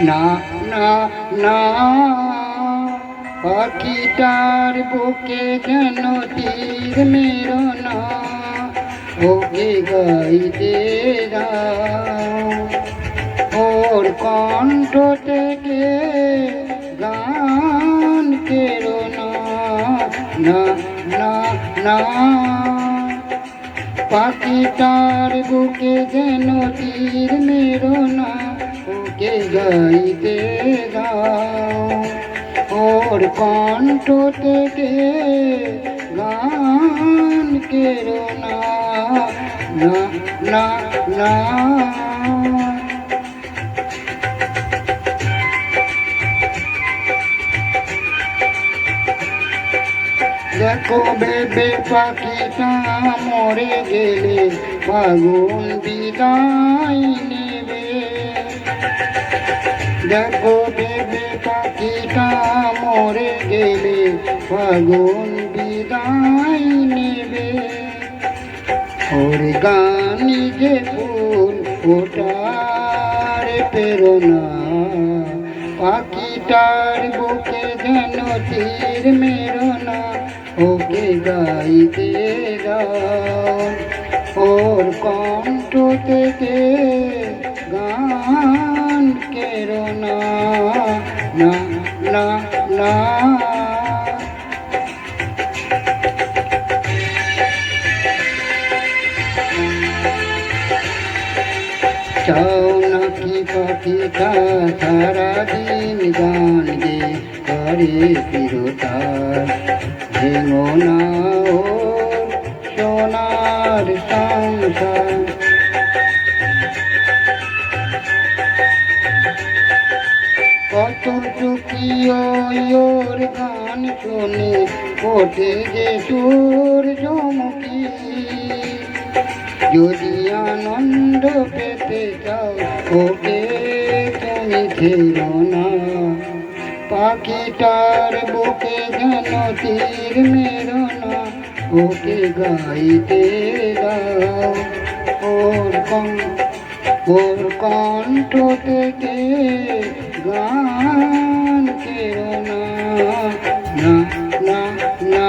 না না না পাখিটার বুকে যেন তীর মেরো না, ওকে গাইতে দাও। ওর কণ্ঠ থেকে গান কেরো না, না না না পাখিটার বুকে যেন তীর মেরো না, ওকে গাইতে দাও। ওর কণ্ঠ থেকে গান কেরো না, না না না। দেখো বেবে পাখিটা মরে গেলে ফাগুন বিদায় নেবে। দেখো বেবে পাখিটা মরে গেলে ফাগুন বিদায় নেবে। ওর গানি যে ফুল ওটার প্রেরণা, পাখিটার বুকে যেন তীর মেরো না, ওকে গাইতে দাও। ওর কণ্ঠ থেকে গান কেরো না, না না না। চাও নাকি পাখিটা সারাদিন গান গে করে চিরতার, ভেঙো না ওর সোনার সংসার। কত সুখী ওর গান শুনে ওঠে যে সূর্যমুখী। যদি আনন্দ পেতে চাও ওকে তুমি ছেড়ো না, পাখিটার বুকে যেন তীর মেরো না, ওকে গাইতে দাও। ওর কণ্ঠ থেকে গান কেরো না, না না না।